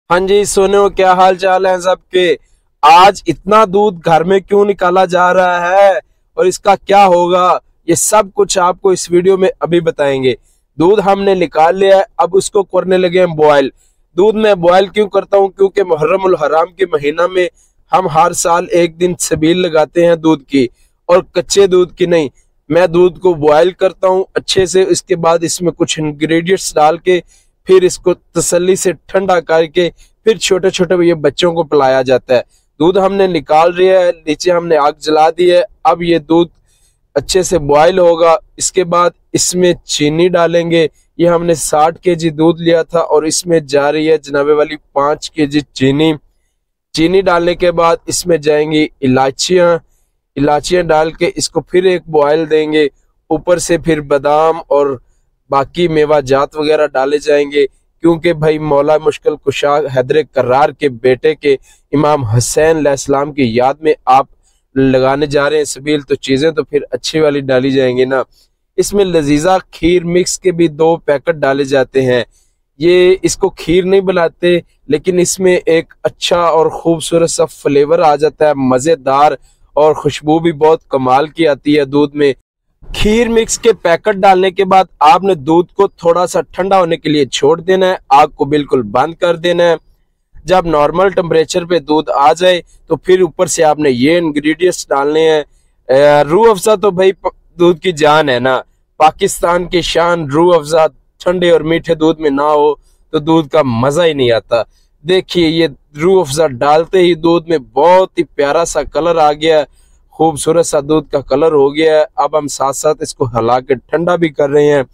हाँ जी, सोने क्या हाल चाल है सबके। आज इतना दूध घर में क्यों निकाला जा रहा है और इसका क्या होगा, ये सब कुछ आपको इस वीडियो में अभी बताएंगे। दूध हमने निकाल लिया है, अब उसको करने लगे हैं बॉयल। दूध में बॉयल क्यों करता हूँ, क्योंकि मुहर्रम उल हराम के महीना में हम हर साल एक दिन सबील लगाते हैं दूध की, और कच्चे दूध की नहीं। मैं दूध को बॉयल करता हूँ अच्छे से, इसके बाद इसमें कुछ इंग्रेडिएंट्स डाल के फिर इसको तसल्ली से ठंडा करके फिर छोटे छोटे ये बच्चों को पिलाया जाता है। दूध हमने निकाल लिया है, नीचे हमने आग जला दी है। अब ये दूध अच्छे से बॉयल होगा, इसके बाद इसमें चीनी डालेंगे। ये हमने 60 केजी दूध लिया था और इसमें जा रही है जनाबे वाली 5 केजी चीनी। चीनी डालने के बाद इसमें जाएंगी इलायचियां डाल के इसको फिर एक बॉयल देंगे। ऊपर से फिर बादाम और बाकी मेवा जात वगैरह डाले जाएंगे, क्योंकि भाई मौला मुश्किल कुशा हैदर कर्रार के बेटे के इमाम हुसैन अलैहिस्सलाम की याद में आप लगाने जा रहे हैं सबील, तो चीजें तो फिर अच्छी वाली डाली जाएंगी ना। इसमें लजीजा खीर मिक्स के भी 2 पैकेट डाले जाते हैं। ये इसको खीर नहीं बनाते, लेकिन इसमें एक अच्छा और खूबसूरत सा फ्लेवर आ जाता है, मजेदार, और खुशबू भी बहुत कमाल की आती है दूध में। खीर मिक्स के पैकेट डालने के बाद आपने दूध को थोड़ा सा ठंडा होने के लिए छोड़ देना है, आग को बिल्कुल बंद कर देना है। जब नॉर्मल टेम्परेचर पे दूध आ जाए तो फिर ऊपर से आपने ये इंग्रेडिएंट्स डालने हैं। रूह अफ़ज़ा तो भाई दूध की जान है ना, पाकिस्तान की शान रूह अफ़ज़ा। ठंडे और मीठे दूध में ना हो तो दूध का मजा ही नहीं आता। देखिए ये रूह अफ़ज़ा डालते ही दूध में बहुत ही प्यारा सा कलर आ गया, खूबसूरत सा दूध का कलर हो गया है। अब हम साथ साथ इसको हिला के ठंडा भी कर रहे हैं।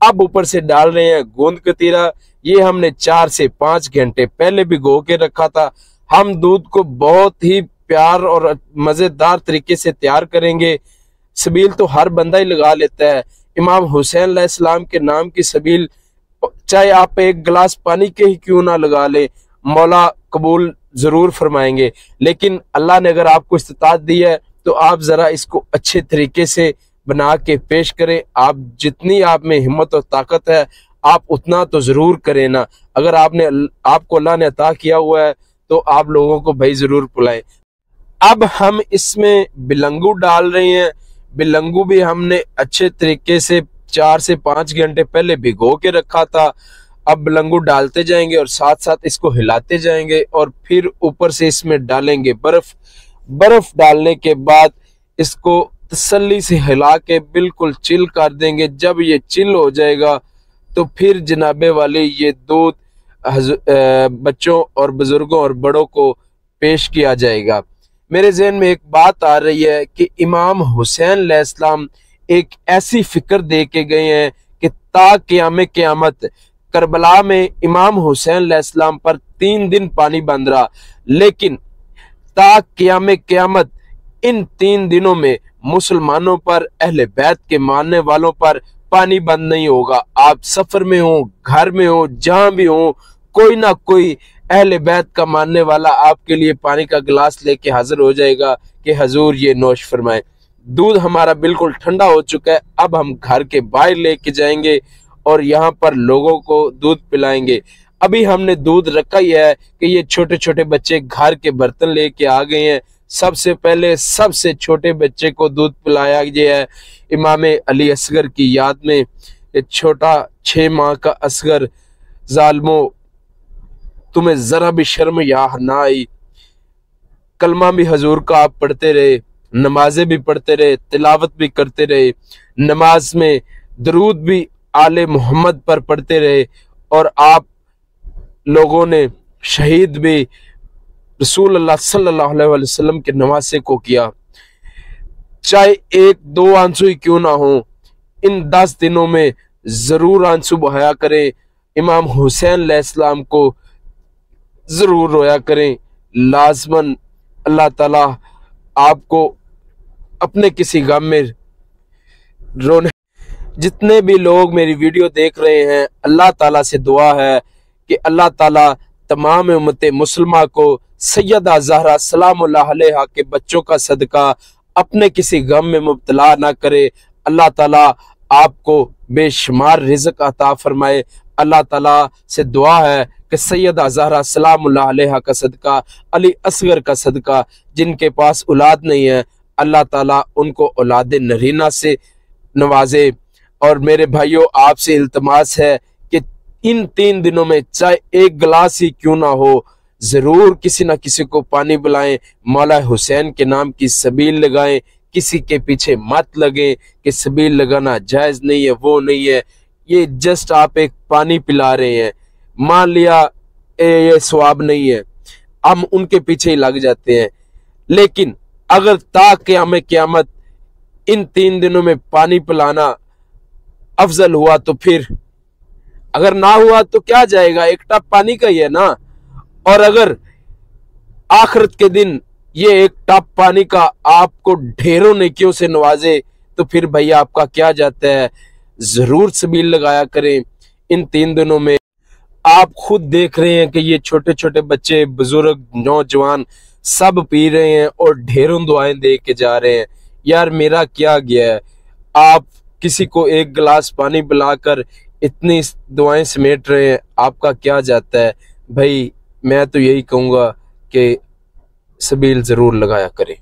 अब ऊपर से डाल रहे हैं गोंद कतीरा। ये हमने 4 से 5 घंटे पहले भिगो के रखा था। हम दूध को बहुत ही प्यार और मजेदार तरीके से तैयार करेंगे। सबील तो हर बंदा ही लगा लेता है, इमाम हुसैन अलैहिस्सलाम के नाम की सबील चाहे आप एक गिलास पानी के ही क्यों ना लगा ले, मौला कबूल जरूर फरमाएंगे। लेकिन अल्लाह ने अगर आपको इस्तिताअत दी है तो आप जरा इसको अच्छे तरीके से बना के पेश करें। आप जितनी आप में हिम्मत और ताकत है आप उतना तो जरूर करें ना। अगर आपको अल्लाह ने अता किया हुआ है तो आप लोगों को भाई जरूर पिलाएं। अब हम इसमें बिलंगू डाल रहे हैं। बिलंगू भी हमने अच्छे तरीके से 4 से 5 घंटे पहले भिगो के रखा था। अब बिलंगू डालते जाएंगे और साथ साथ इसको हिलाते जाएंगे, और फिर ऊपर से इसमें डालेंगे बर्फ डालने के बाद इसको तसल्ली से हिला के बिल्कुल चिल कर देंगे। जब ये चिल हो जाएगा तो फिर जनाबे वाले ये दूध बच्चों और बुजुर्गों और बड़ों को पेश किया जाएगा। मेरे जहन में एक बात आ रही है कि इमाम हुसैन अलैहिस्सलाम एक ऐसी फिक्र दे के गए हैं कि ता क़यामत करबला में इमाम हुसैन अलैहिस्सलाम पर 3 दिन पानी बंद रहा, लेकिन ता क़यामत इन 3 दिनों में मुसलमानों पर, अहले बैत के मानने वालों पर पानी बंद नहीं होगा। आप सफर में हो, घर में हो, जहां भी हो, कोई ना कोई अहले बैत का मानने वाला आपके लिए पानी का गिलास लेके हाजिर हो जाएगा कि हजूर ये नोश फरमाए। दूध हमारा बिल्कुल ठंडा हो चुका है। अब हम घर के बाहर लेके जाएंगे और यहाँ पर लोगों को दूध पिलाएंगे। अभी हमने दूध रखा ही है कि ये छोटे छोटे बच्चे घर के बर्तन लेके आ गए हैं। सबसे पहले सबसे छोटे बच्चे को दूध पिलाया गया है इमाम अली असगर की याद में। ये छोटा 6 माह का असगर, जालमो तुम्हें जरा भी शर्म या ना आई। कलमा भी हजूर का आप पढ़ते रहे, नमाजें भी पढ़ते रहे, तिलावत भी करते रहे, नमाज में दरूद भी आले मोहम्मद पर पढ़ते रहे, और आप लोगों ने शहीद भी रसूल अल्लाह सल्लल्लाहु अलैहि वसल्लम के नवासे को किया। चाहे 1-2 आंसू ही क्यों ना हो, इन 10 दिनों में जरूर आंसू बहाया करें। इमाम हुसैन अलैहिस्सलाम को जरूर रोया करें। लाजमन अल्लाह ताला आपको अपने किसी गम में रोने। जितने भी लोग मेरी वीडियो देख रहे हैं, अल्लाह ताला से दुआ है कि अल्लाह ताला तमाम उम्मत मुसलमा को सैयदा ज़हरा सलामुल्लाह अलैहा के बच्चों का सदका अपने किसी गम में मुब्तला ना करे। अल्लाह ताला आपको बेशुमार रिज़्क़ अता फरमाए। अल्लाह ताला से दुआ है कि सैयदा ज़हरा सलामुल्लाह अलैहा का सदका, अली असगर का सदका, जिनके पास औलाद नहीं है, अल्लाह ताला उनको औलाद नरीना से नवाजे। और मेरे भाइयों, आपसे इल्तमास है कि इन 3 दिनों में चाहे एक गिलास ही क्यों ना हो, जरूर किसी ना किसी को पानी पिलाएं, मौला हुसैन के नाम की सबील लगाएं, किसी के पीछे मत लगे कि सबील लगाना जायज नहीं है, वो नहीं है। ये जस्ट आप एक पानी पिला रहे हैं, मान लिया ये सवाब नहीं है, हम उनके पीछे ही लग जाते हैं। लेकिन अगर क़यामत इन 3 दिनों में पानी पिलाना अफजल हुआ तो फिर, अगर ना हुआ तो क्या जाएगा, एक टप पानी का ही है ना। और अगर आखिरत के दिन ये एक टप पानी का आपको ढेरों नेकियों से नवाजे तो फिर भैया आपका क्या जाता है। जरूर सबील लगाया करें इन 3 दिनों में। आप खुद देख रहे हैं कि ये छोटे छोटे बच्चे, बुजुर्ग, नौजवान सब पी रहे हैं और ढेरों दुआएं दे के जा रहे हैं। यार मेरा क्या गया है, आप किसी को एक गिलास पानी पिलाकर इतनी दुआएं समेट रहे हैं, आपका क्या जाता है। भाई मैं तो यही कहूँगा कि सबील जरूर लगाया करें।